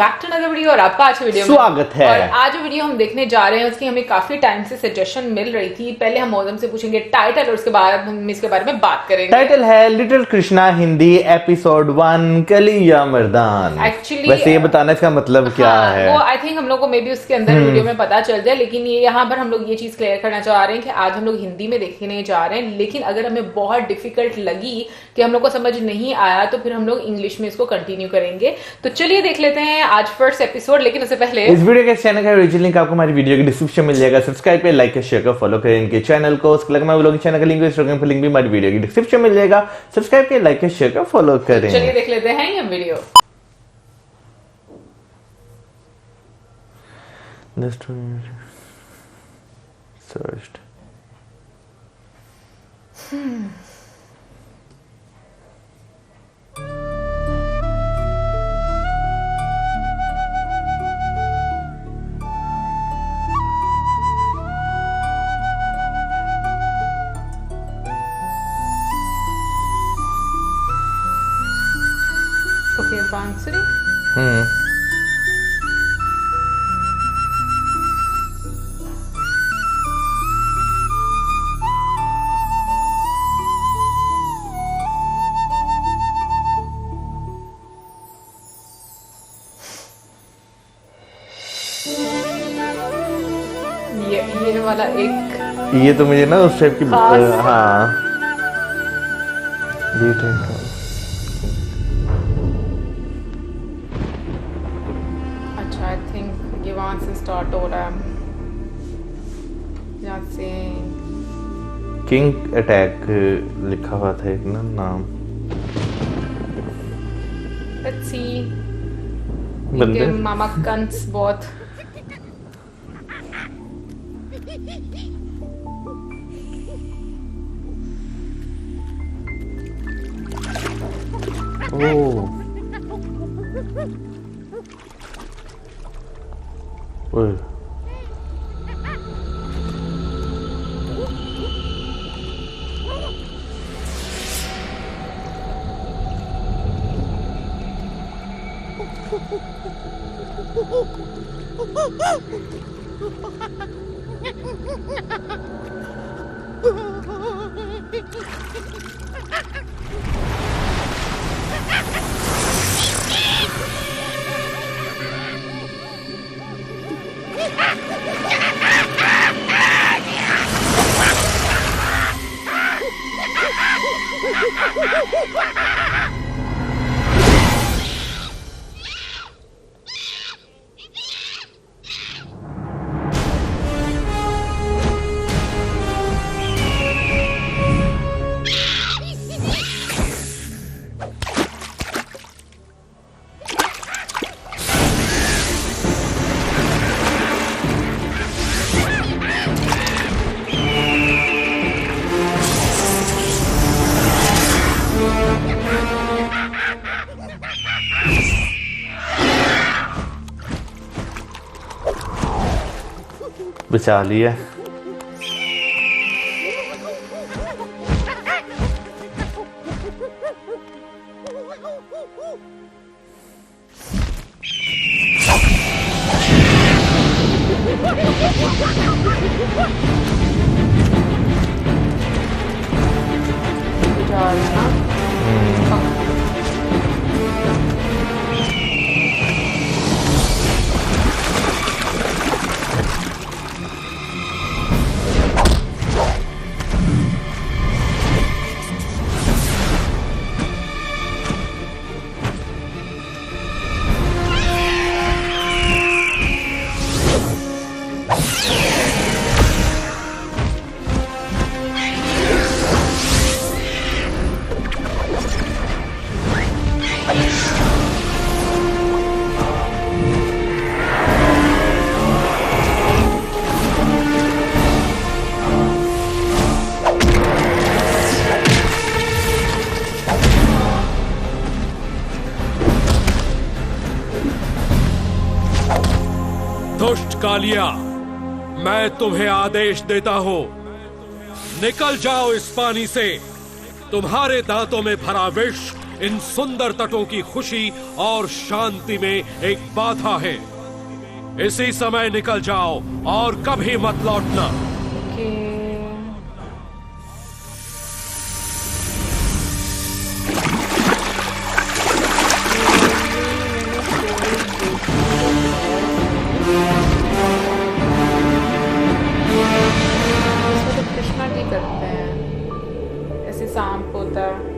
Back to another video और आपका आज वीडियो में स्वागत है। और आज जो वीडियो हम देखने जा रहे हैं उसकी हमें काफी टाइम से सजेशन मिल रही थी। पहले हम मौसम से पूछेंगे टाइटल और उसके बाद हम इसके बारे में बात करेंगे। टाइटल है लिटिल कृष्णा हिंदी एपिसोड 1 कलिया मर्दान। एक्चुअली वैसे ये बताना इसका मतलब क्या है वो आई थिंक हम लोग को मे बी उसके अंदर वीडियो में पता चल जाए, लेकिन ये यहाँ पर हम लोग ये चीज क्लियर करना चाह रहे हैं कि आज हम लोग हिंदी में देखने जा रहे हैं। लेकिन अगर हमें बहुत डिफिकल्ट लगी कि हम लोग को समझ नहीं आया तो फिर हम लोग इंग्लिश में इसको कंटिन्यू करेंगे। तो चलिए देख लेते हैं आज फर्स्ट एपिसोड। लेकिन उससे पहले इस वीडियो के चैनल का ओरिजिनल लिंक आपको हमारी वीडियो के डिस्क्रिप्शन में मिल जाएगा। सब्सक्राइब कर, लाइक कर, शेयर कर, फॉलो करें इनके चैनल को। उसके अलावा व्लॉग चैनल का लिंक इंस्टाग्राम पर लिंक भी हमारी वीडियो के डिस्क्रिप्शन में मिल जाएगा। सब्सक्राइब कर, लाइक कर, शेयर कर, फॉलो करें। चलिए देख लेते हैं ये वीडियो। सर्च्ड ओके बांसुरी ये वाला एक ये तो मुझे ना उस टाइप की खास। हाँ ये टाइप का। अच्छा आई थिंक ये वहां से स्टार्ट हो रहा है, यहाँ से किंग अटैक लिखा हुआ था एक ना नाम लेट्स सी। बंदे मामा कंस बहुत ओह ओह बचा लिया। दुष्ट कालिया, मैं तुम्हें आदेश देता हूँ, निकल जाओ इस पानी से। तुम्हारे दांतों में भरा विष इन सुंदर तटों की खुशी और शांति में एक बाधा है। इसी समय निकल जाओ और कभी मत लौटना। करते हैं ऐसे सांप होता है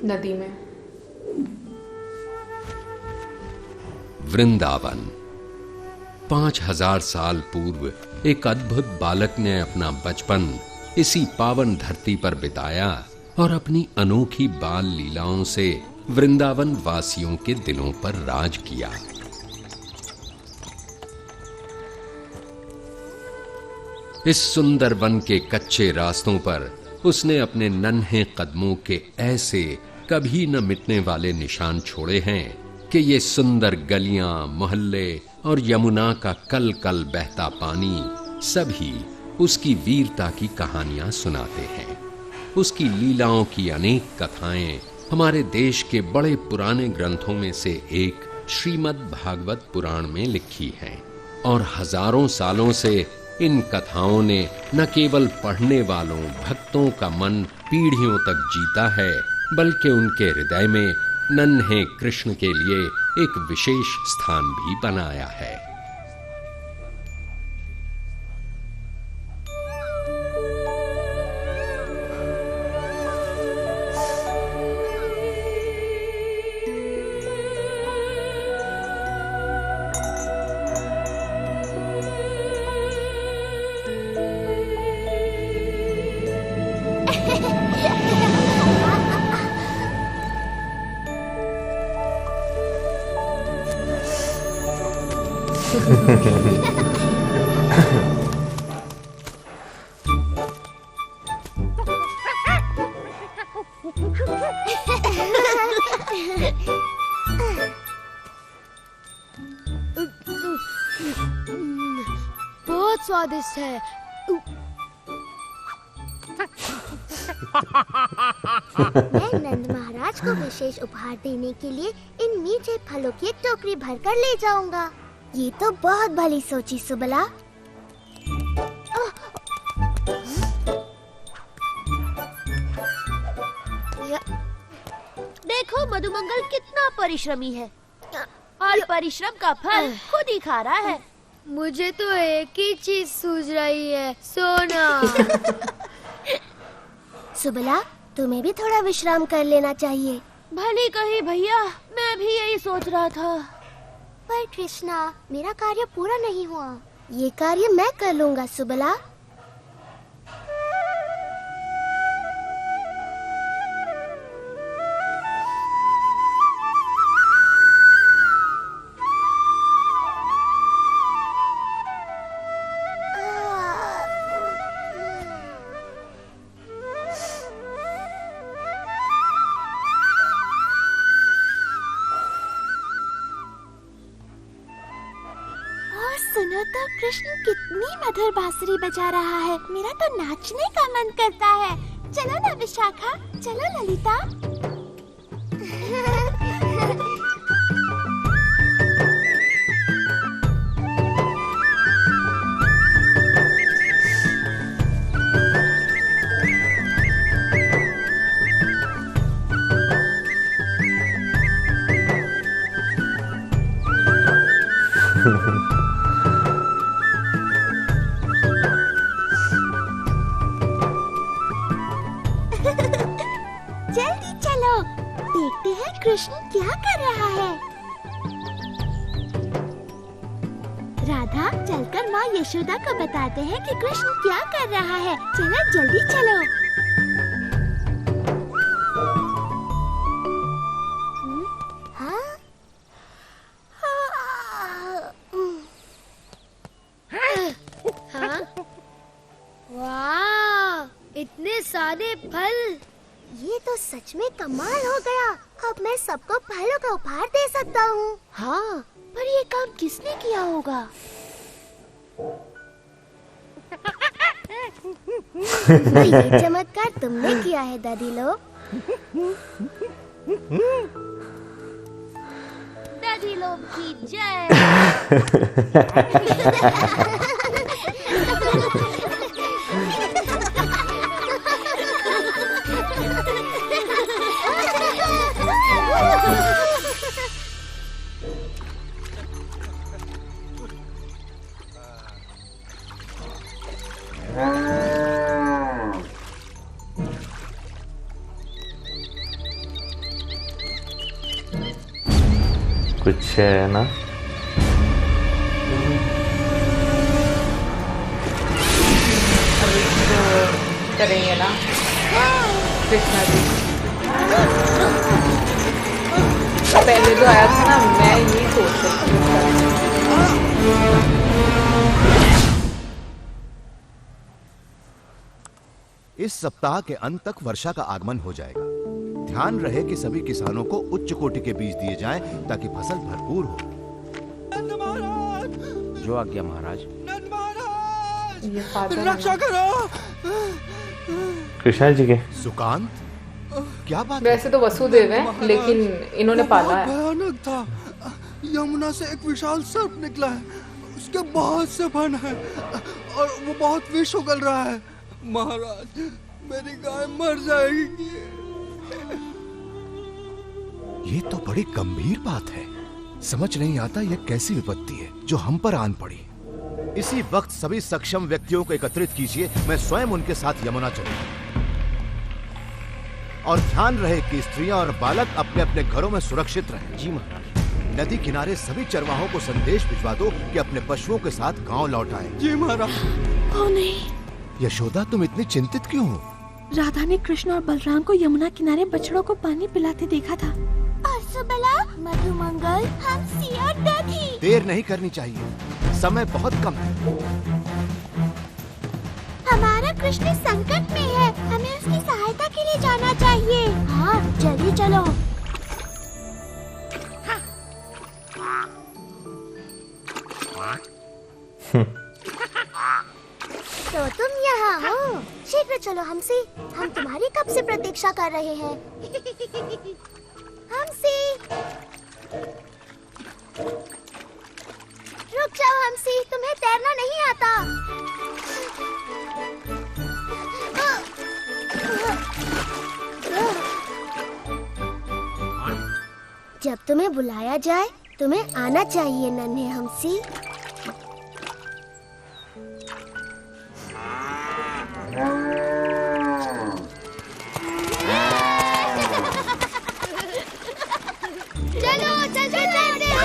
नदी में। वृंदावन 5000 साल पूर्व एक अद्भुत बालक ने अपना बचपन इसी पावन धरती पर बिताया और अपनी अनोखी बाल लीलाओं से वृंदावन वासियों के दिलों पर राज किया। इस सुंदर वन के कच्चे रास्तों पर उसने अपने नन्हे कदमों के ऐसे कभी न मिटने वाले निशान छोड़े हैं कि ये सुंदर गलियां, मोहल्ले और यमुना का कल कल बहता पानी सभी उसकी वीरता की कहानियां सुनाते हैं। उसकी लीलाओं की अनेक कथाएं हमारे देश के बड़े पुराने ग्रंथों में से एक श्रीमद् भागवत पुराण में लिखी हैं और हजारों सालों से इन कथाओं ने न केवल पढ़ने वालों भक्तों का मन पीढ़ियों तक जीता है, बल्कि उनके हृदय में नन्हे कृष्ण के लिए एक विशेष स्थान भी बनाया है। बहुत स्वादिष्ट है। मैं नंद महाराज को विशेष उपहार देने के लिए इन मीठे फलों की एक टोकरी भरकर ले जाऊंगा। ये तो बहुत भली सोची सुबला। देखो मधुमंगल कितना परिश्रमी है और परिश्रम का फल खुद ही खा रहा है। मुझे तो एक ही चीज सूझ रही है, सोना। सुबला, तुम्हें भी थोड़ा विश्राम कर लेना चाहिए। भली कही भैया, मैं भी यही सोच रहा था। पर कृष्णा, मेरा कार्य पूरा नहीं हुआ। ये कार्य मैं कर लूंगा सुबला। सुनो तो कृष्ण कितनी मधुर बांसुरी बजा रहा है। मेरा तो नाचने का मन करता है। चलो ना विशाखा, चलो ललिता। जल्दी चलो, देखते हैं कृष्ण क्या कर रहा है। राधा, चलकर माँ यशोदा को बताते हैं कि कृष्ण क्या कर रहा है। चलो जल्दी चलो। वाह, इतने सारे फल। ये तो सच में कमाल हो गया। अब मैं सबको फलों का उपहार दे सकता हूँ। हाँ, पर ये काम किसने किया होगा? ये चमत्कार तुमने किया है दादी लोग। दादी लोग की जय। कुछ है ना? अभी तो करेंगे ना कृष्णा जी। पहले जो आया था ना, मैं ये सोच रही थी। इस सप्ताह के अंत तक वर्षा का आगमन हो जाएगा। ध्यान रहे कि सभी किसानों को उच्च कोटि के बीज दिए जाएं ताकि फसल भरपूर हो। जो आज्ञा महाराज। ये फादर रक्षा करो। कृष्णा जी के सुकांत, क्या बात? वैसे तो वसुदेव है, लेकिन इन्होंने पाला है। भयानक था। यमुना से एक विशाल सर्प निकला है, उसके बहुत से फन है और वो बहुत विष उगल रहा है। महाराज, मेरी गाय मर जाएगी। ये तो बड़ी गंभीर बात है। समझ नहीं आता यह कैसी विपत्ति है जो हम पर आन पड़ी। इसी वक्त सभी सक्षम व्यक्तियों को एकत्रित कीजिए, मैं स्वयं उनके साथ यमुना चलूंगा। और ध्यान रहे कि स्त्रियां और बालक अपने अपने घरों में सुरक्षित रहें। जी महाराज। नदी किनारे सभी चरवाहों को संदेश भिजवा दो कि अपने पशुओं के साथ गांव लौट आएं। जी महाराज। ओ नहीं, यशोदा, तुम इतनी चिंतित क्यों हो? राधा ने कृष्ण और बलराम को यमुना किनारे बछड़ों को पानी पिलाते देखा था। और सुबला, मधुमंगल, हंसी और दधी। देर नहीं करनी चाहिए, समय बहुत कम है। हमारा कृष्ण संकट में है, हमें उसकी सहायता के लिए जाना चाहिए। हाँ, जल्दी चलो। तो तुम यहाँ हो? शीघ्र चलो हमसी, हम तुम्हारी कब से प्रतीक्षा कर रहे हैं। हमसी, रुक जाओ हमसी, तुम्हें तैरना नहीं आता। जब तुम्हें बुलाया जाए तुम्हें आना चाहिए नन्हे हमसी। चलो चलते तैरते हैं।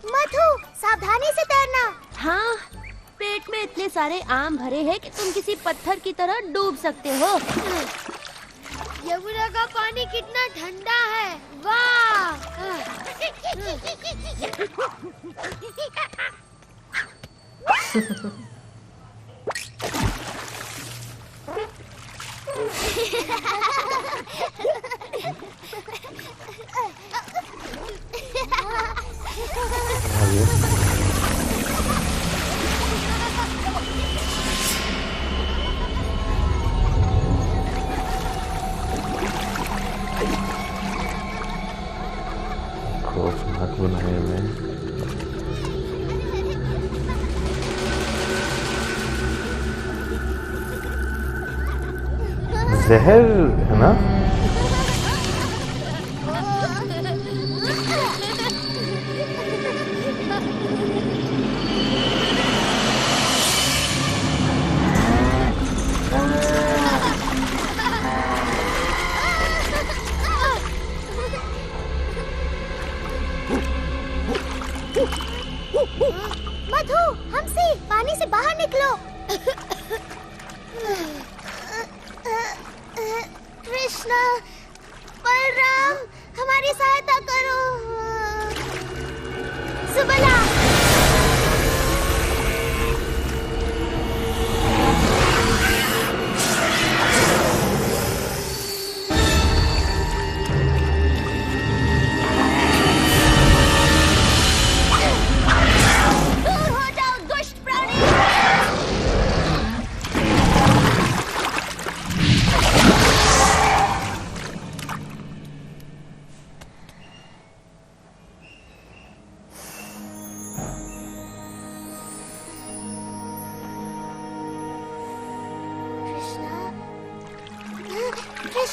मधु, सावधानी से तैरना। हाँ, पेट में इतने सारे आम भरे हैं कि तुम किसी पत्थर की तरह डूब सकते हो। यमुना का पानी कितना ठंडा है, वाह। खौफनाक बनाए हुए हैं। जहर है ना? मधु, हमसी, पानी से बाहर निकलो। कृष्णा,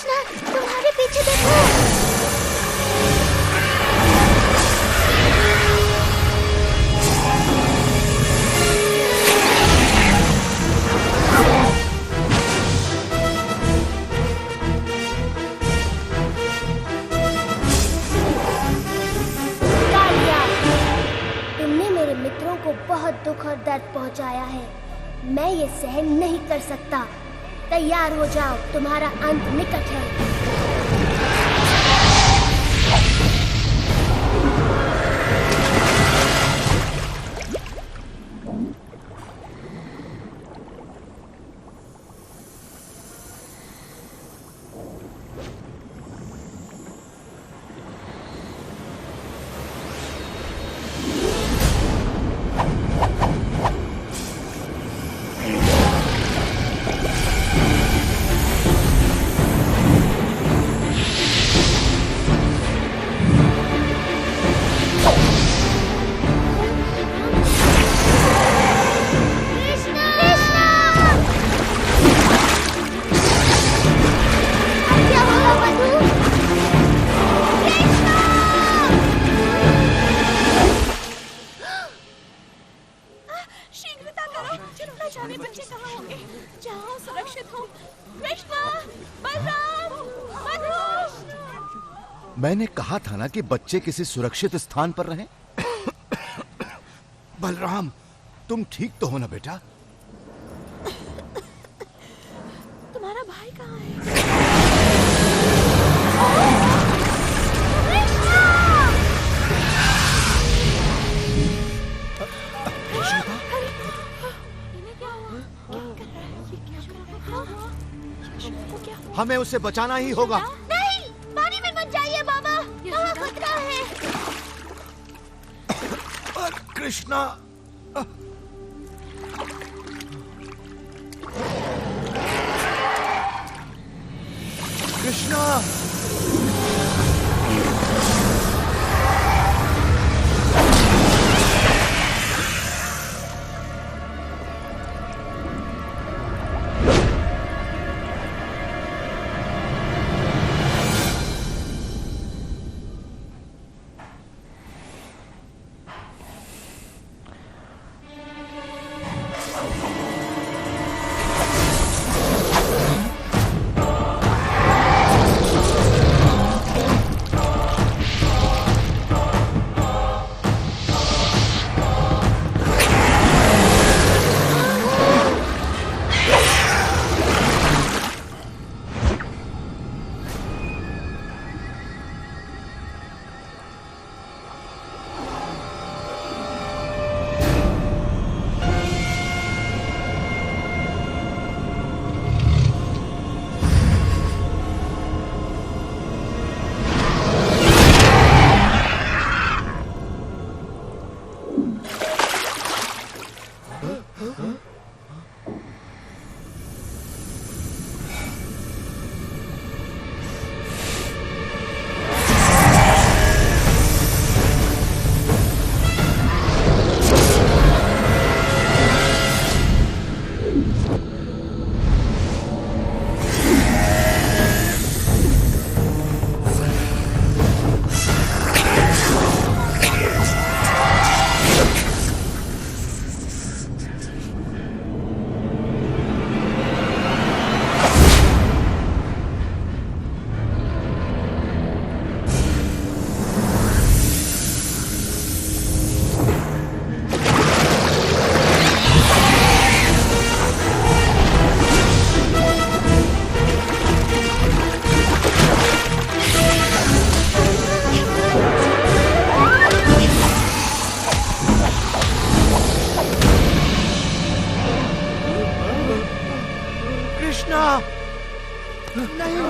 कृष्णा, तुम्हारे पीछे देखो। तुमने मेरे मित्रों को बहुत दुख और दर्द पहुंचाया है। मैं ये सहन नहीं कर सकता। तैयार हो जाओ, तुम्हारा अंत निकट है। मैंने कहा था ना कि बच्चे किसी सुरक्षित स्थान पर रहें। बलराम, तुम ठीक तो हो ना बेटा? तुम्हारा भाई कहाँ है? हमें उसे बचाना ही होगा। नहीं, पानी में मत जाइए बाबा, वहाँ खतरा है। कृष्णा, कृष्णा,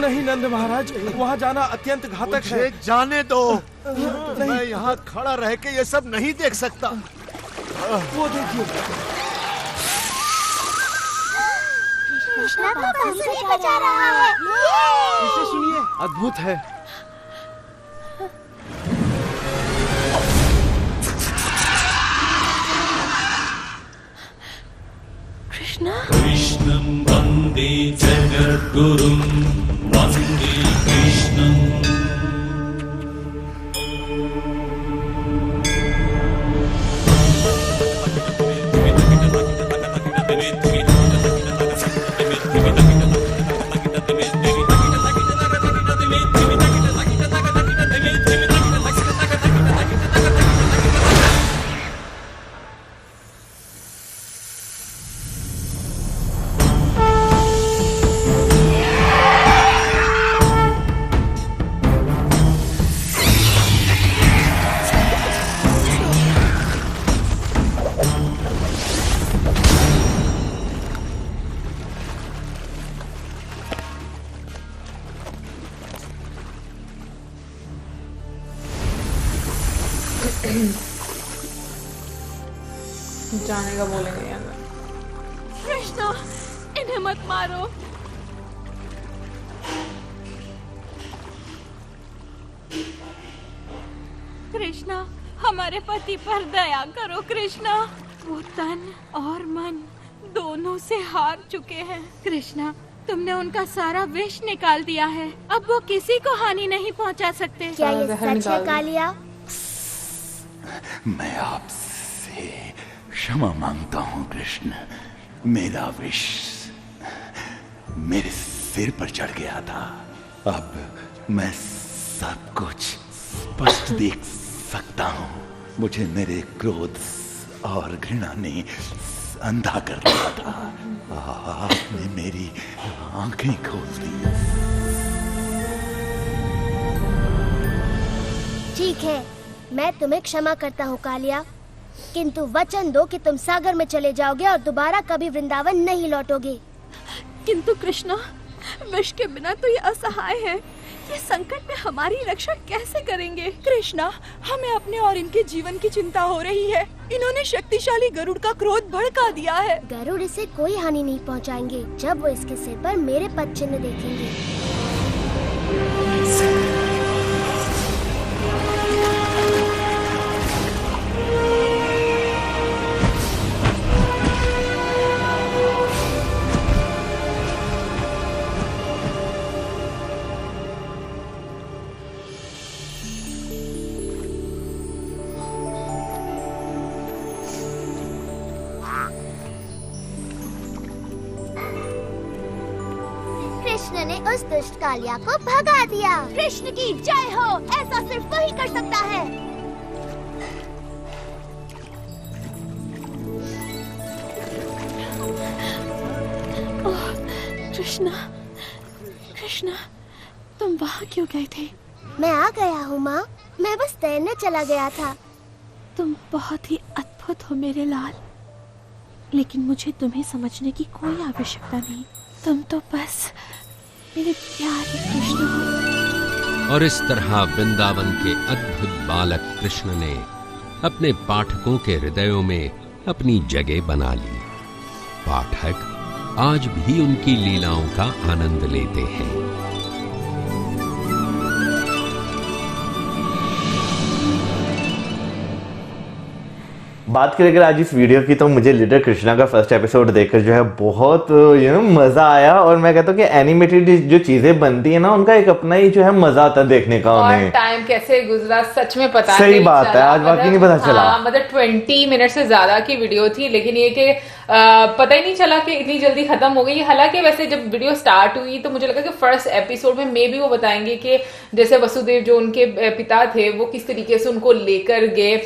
नहीं नंद महाराज, वहाँ जाना अत्यंत घातक है। मुझे जाने दो। मैं यहाँ खड़ा रह के ये सब नहीं देख सकता। वो देखिए, कृष्णा को बांसुरी बजा रहा है। इसे सुनिए, अद्भुत है। कृष्णा, कृष्णं वन्दे जगद्गुरुं जाने का बोलेंगे यार। कृष्णा, इन्हें मत मारो। कृष्णा, हमारे पति पर दया करो कृष्णा। वो तन और मन दोनों से हार चुके हैं। कृष्णा, तुमने उनका सारा विष निकाल दिया है। अब वो किसी को हानि नहीं पहुंचा सकते। क्या ये सच है कालिया? मैं आपसे क्षमा मांगता हूँ कृष्ण। मेरा विष मेरे सिर पर चढ़ गया था। अब मैं सब कुछ स्पष्ट देख सकता हूँ। मुझे मेरे क्रोध और घृणा ने अंधा कर दिया था। आपने मेरी आंखें खोल दी। ठीक है, मैं तुम्हें क्षमा करता हूँ कालिया, किंतु वचन दो कि तुम सागर में चले जाओगे और दोबारा कभी वृंदावन नहीं लौटोगे। किंतु कृष्णा, विष के बिना तो ये असहाय है। ये संकट में हमारी रक्षा कैसे करेंगे? कृष्णा, हमें अपने और इनके जीवन की चिंता हो रही है। इन्होंने शक्तिशाली गरुड़ का क्रोध भड़का दिया है। गरुड़ इसे कोई हानि नहीं पहुंचाएंगे जब वो इसके सिर पर मेरे पद चिन्ह देखेंगे। कृष्ण ने उस दुष्ट कालिया को भगा दिया। कृष्ण की जय हो। ऐसा सिर्फ वही कर सकता है। ओह, कृष्णा, कृष्णा, तुम वहाँ क्यों गए थे? मैं आ गया हूँ माँ, मैं बस तैरने चला गया था। तुम बहुत ही अद्भुत हो मेरे लाल, लेकिन मुझे तुम्हें समझने की कोई आवश्यकता नहीं। तुम तो बस मेरे प्यारे कृष्ण हो। और इस तरह वृंदावन के अद्भुत बालक कृष्ण ने अपने पाठकों के हृदयों में अपनी जगह बना ली। पाठक आज भी उनकी लीलाओं का आनंद लेते हैं। बात करें अगर आज इस वीडियो की, तो मुझे लिटिल कृष्णा का फर्स्ट एपिसोड देखकर जो है बहुत मजा आया। और मैं कहता हूँ कि एनिमेटेड जो चीजें बनती है ना, उनका एक अपना ही जो है मजा आता है देखने का। और उन्हें टाइम कैसे गुजरा सच में पता सही नहीं बात है, आज वाकई नहीं पता चला। हाँ, मतलब 20 मिनट से ज्यादा की वीडियो थी, लेकिन ये कि पता ही नहीं चला कि इतनी जल्दी खत्म हो गई। हालांकि वैसे जब वीडियो स्टार्ट हुई तो मुझे लगा कि फर्स्ट एपिसोड में मे भी वो बताएंगे कि जैसे वसुदेव जो उनके पिता थे वो किस तरीके से उनको लेकर गए,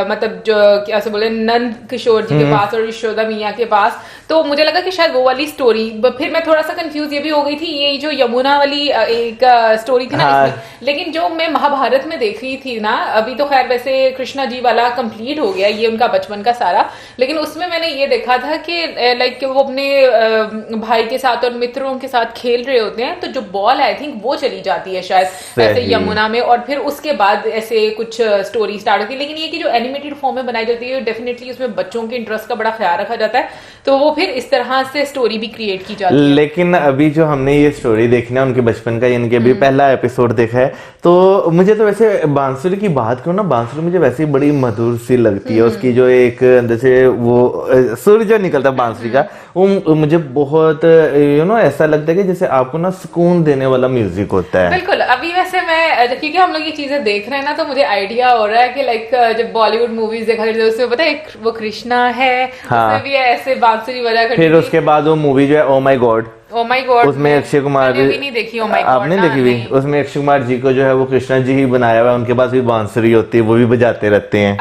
मतलब जो क्या से बोले नंद किशोर जी के पास और यशोदा मैया के पास। तो मुझे लगा कि शायद वो वाली स्टोरी। फिर मैं थोड़ा सा कंफ्यूज ये भी हो गई थी, ये जो यमुना वाली एक स्टोरी थी ना इसमें। लेकिन जो मैं महाभारत में देख रही थी ना, अभी तो खैर वैसे कृष्णा जी वाला कंप्लीट हो गया, ये उनका बचपन का सारा। लेकिन उसमें मैंने ये देखा था कि लाइक वो अपने भाई के साथ और मित्रों के साथ खेल रहे होते हैं, तो जो बॉल आई थिंक वो चली जाती है शायद ऐसे यमुना में, और फिर उसके बाद ऐसे कुछ स्टोरी स्टार्ट होती है। लेकिन ये कि जो एनिमेटेड फॉर्म में बनाई जाती है, डेफिनेटली उसमें बच्चों के इंटरेस्ट का बड़ा ख्याल रखा जाता है, तो वो फिर इस तरह से स्टोरी भी क्रिएट की जाती है। लेकिन अभी जो हमने ये स्टोरी देखी ना उनके बचपन का, यानी कि अभी पहला एपिसोड देखा है, तो मुझे तो वैसे बांसुरी की बात करूँ ना, बांसुरी मुझे वैसे ही बड़ी मधुर सी लगती है। उसकी जो एक अंदर से वो सुर जो निकलता है बांसुरी का, वो मुझे बहुत ऐसा लगता है कि जैसे आपको ना सुकून देने वाला म्यूजिक होता है। बिल्कुल। अभी वैसे मैं क्योंकि हम लोग ये चीजें देख रहे हैं ना, तो मुझे आइडिया हो रहा है कि लाइक जब बॉलीवुड मूवीज देखा करते उसमें पता है वो कृष्णा है, उसमें भी ऐसे बांसुरी बजा करती फिर उसके बाद वो मूवी जो है ओ माई गॉड, ओ माय गॉड, उसमें अक्षय कुमार, मैंने भी नहीं देखी ओ माय गॉड, आपने देखी हुई? उसमें अक्षय कुमार जी को जो है वो कृष्णा जी ही बनाया हुआ है, उनके पास भी बांसुरी होती है, वो भी बजाते रहते हैं।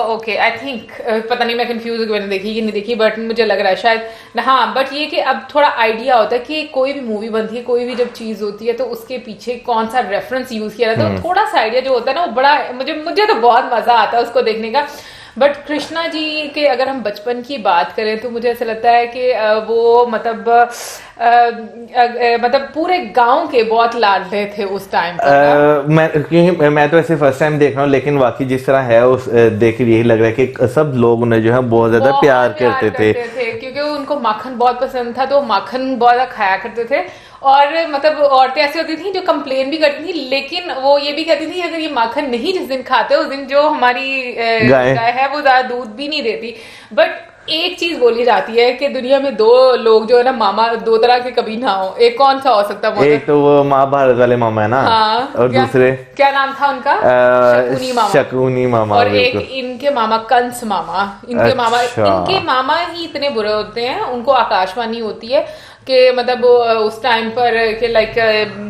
ओके, आई थिंक पता नहीं, मैं कंफ्यूज हूँ मैंने देखी कि नहीं देखी, बट मुझे लग रहा है शायद हाँ। बट ये कि अब थोड़ा आइडिया होता है कि कोई भी मूवी बनती है, कोई भी जब चीज होती है तो उसके पीछे कौन सा रेफरेंस यूज किया जाता है, तो थोड़ा सा आइडिया जो होता है ना वो बड़ा मुझे तो बहुत मजा आता है उसको देखने का। बट कृष्णा जी के अगर हम बचपन की बात करें तो मुझे ऐसा लगता है कि वो मतलब पूरे गांव के बहुत लाडले थे उस टाइम पर। मैं तो ऐसे फर्स्ट टाइम देख रहा हूँ, लेकिन वाकई जिस तरह है उस देख के यही लग रहा है कि सब लोग उन्हें जो है बहुत ज्यादा प्यार करते थे, क्योंकि उनको माखन बहुत पसंद था, तो माखन बहुत ज्यादा खाया करते थे। और मतलब औरतें ऐसी होती थी जो कंप्लेन भी करती थी, लेकिन वो ये भी कहती थी अगर ये माखन नहीं जिस दिन खाते उस दिन जो हमारी गाय है वो ज्यादा दूध भी नहीं देती। बट एक चीज बोली जाती है कि दुनिया में दो लोग जो है ना मामा, दो तरह के कभी ना हो। एक कौन सा हो सकता है? एक तो वो महाभारत वाले मामा है ना, हाँ, और दूसरे क्या नाम था उनका? शकुनी मामा। और एक इनके मामा कंस मामा। इनके मामा ही इतने बुरे होते हैं, उनको आकाशवाणी होती है कि मतलब उस टाइम पर कि लाइक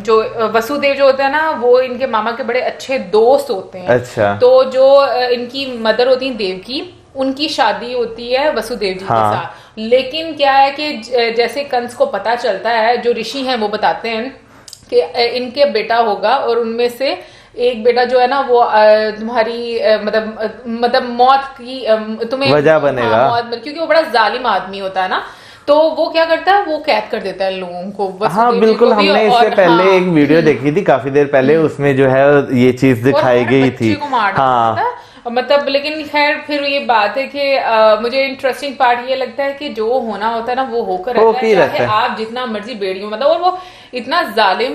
जो वसुदेव जो होते हैं ना वो इनके मामा के बड़े अच्छे दोस्त होते हैं। अच्छा। तो जो इनकी मदर होती है देवकी, उनकी शादी होती है वसुदेव जी के साथ। लेकिन क्या है कि जैसे कंस को पता चलता है, जो ऋषि हैं वो बताते हैं कि इनके बेटा होगा और उनमें से एक बेटा जो है ना वो तुम्हारी मतलब मौत की तुम्हें वजह बनेगा। क्योंकि वो बड़ा जालिम आदमी होता है ना, तो वो क्या करता है, वो कैद कर देता है लोगों को। हाँ बिल्कुल, हमने इससे पहले एक वीडियो देखी थी काफी देर पहले, उसमें जो है ये चीज दिखाई गई थी। हाँ मतलब लेकिन खैर फिर ये बात है कि मुझे इंटरेस्टिंग पार्ट ये लगता है कि जो होना होता है ना वो होकर रहता है, चाहे आप जितना मर्जी बेड़ियों मतलब। और वो इतना जालिम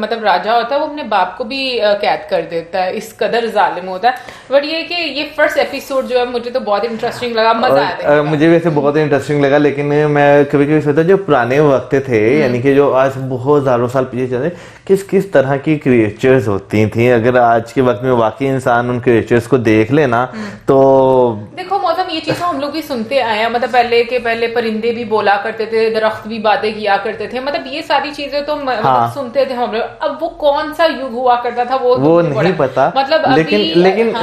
मतलब राजा होता है, वो अपने बाप को भी कैद कर देता है, इस कदर जालिम होता है। बट ये कि ये फर्स्ट एपिसोड जो है मुझे तो बहुत इंटरेस्टिंग लगा, मजा आया। मुझे वैसे बहुत इंटरेस्टिंग लगा, लेकिन मैं कभी कभी सोचता जो पुराने वक्त थे, यानी कि जो आज बहुत हजारों साल पीछे चले, किस किस तरह की क्रिएचर्स होती थी। अगर आज के वक्त में वाकई इंसान उन क्रिएचर्स को देख लेना तो देखो मौसम ये चीज हम लोग भी सुनते आए हैं, मतलब पहले परिंदे भी बोला करते थे, दरख्त भी बातें किया करते थे, मतलब ये सारी चीजें तो मतलब सुनते थे हम लोग। अब वो कौन सा युग हुआ करता था वो नहीं पता, मतलब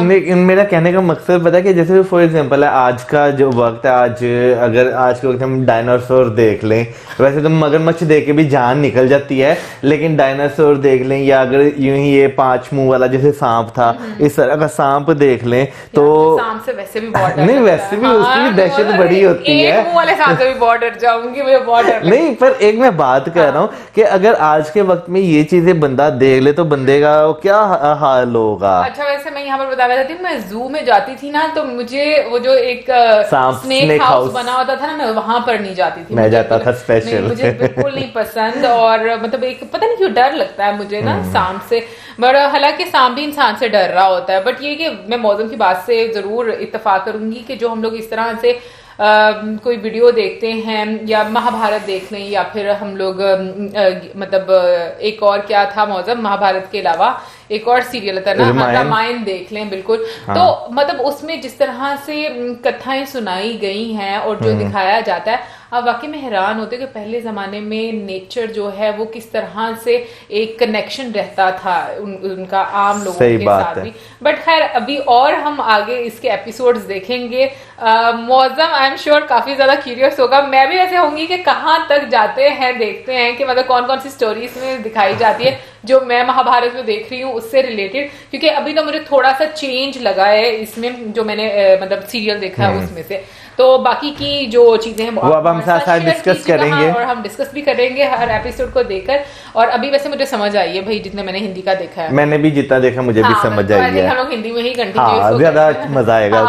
लेकिन मेरा कहने का मकसद पता है कि जैसे फॉर एग्जांपल है आज का जो वक्त है, अगर आज के वक्त हम डायनासोर देख लें, वैसे तो मगरमच्छ देख के भी जान निकल जाती है, लेकिन डायनासोर देख लें या अगर यूं ही ये 5 मुंह वाला जैसे सांप था, इस तरह का सांप देख लें तो सांप से वैसे भी बहुत नहीं, वैसे भी उसकी भी दहशत बड़ी होती है। मुंह वाले सांप से भी बहुत डर जाऊंगी मैं, बहुत डर नहीं, पर एक मैं बात कर रहा हूँ कि अगर आज के वक्त में ये चीजें बंदा देख ले तो बंदे का क्या हाल होगा। अच्छा, वैसे मैं यहाँ पर बताना चाहती हूँ, मैं जू में जाती थी ना, तो मुझे वो जो एक स्नेक हाउस बना होता था ना, मैं वहां पर नहीं जाती थी। मैं जाता था स्पेशल। मुझे बिल्कुल नहीं पसंद, और मतलब एक पता नहीं क्यों डर लगता है मुझे ना सांप से। बट हालांकि सांप भी इंसान से डर रहा होता है। बट ये कि मैं मौसम की बात से जरूर इत्तेफाक करूंगी कि जो हम लोग इस तरह से कोई वीडियो देखते हैं या महाभारत देख लें, या फिर हम लोग मतलब एक और क्या था मौसम, महाभारत के अलावा एक और सीरियल था ना, रामायण देख लें। बिल्कुल। हाँ। तो मतलब उसमें जिस तरह से कथाएं सुनाई गई हैं और जो दिखाया जाता है, आप वाकई में हैरान होते कि पहले जमाने में नेचर जो है वो किस तरह से एक कनेक्शन रहता था उनका आम लोगों के साथ भी। बट खैर अभी और हम आगे इसके एपिसोड्स देखेंगे। मौसम आई एम श्योर काफी ज्यादा क्यूरियस होगा, मैं भी ऐसे होंगी कि कहाँ तक जाते हैं, देखते हैं कि मतलब कौन कौन सी स्टोरीज में दिखाई जाती है जो मैं महाभारत में देख रही हूँ उससे रिलेटेड, क्योंकि अभी तो मुझे थोड़ा सा चेंज लगा है इसमें जो मैंने मतलब सीरियल देखा है उसमें से। तो बाकी की जो चीजें हैं वो अब हम साथ डिस्कस करेंगे, और हम डिस्कस भी करेंगे हर एपिसोड को देखकर। और अभी वैसे मुझे समझ आई है भाई, जितने मैंने हिंदी का देखा है, मैंने भी जितना देखा मुझे भी समझ आई है। हम लोग हिंदी में ही कंटिन्यू ज्यादा मजा आएगा,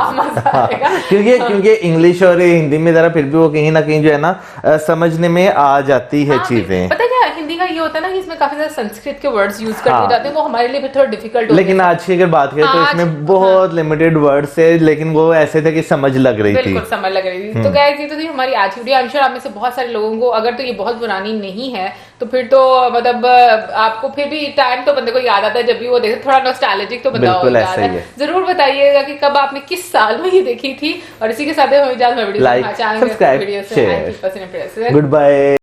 क्योंकि इंग्लिश और हिंदी में जरा फिर भी वो कहीं ना कहीं जो है ना समझने में आ जाती है चीजें। पता क्या हिंदी का ये होता है ना कि इसमें काफी ज्यादा संस्कृत के वर्ड्स यूज कर हाँ। जाते हैं, वो हमारे लिए भी थोड़ा डिफिकल्ट होता लेकिन आज की अगर बात करें तो इसमें बहुत लिमिटेड वर्ड्स है, लेकिन वो ऐसे थे कि समझ लग रही थी, बिल्कुल समझ लग रही थी। तो गाइस ये तो थी हमारी आज की वीडियो। आई एम श्योर आप में से बहुत सारे लोगों को अगर तो ये बहुत पुरानी नहीं है तो फिर तो मतलब आपको फिर भी टाइम तो बंदे को याद आता है जब भी वो देखे, थोड़ा नॉस्टैल्जिक तो बंदा हो जाता है। जरूर बताइएगा कि कब आपने किस साल में ये देखी थी, और इसी के साथ video like, subscribe, share, good bye.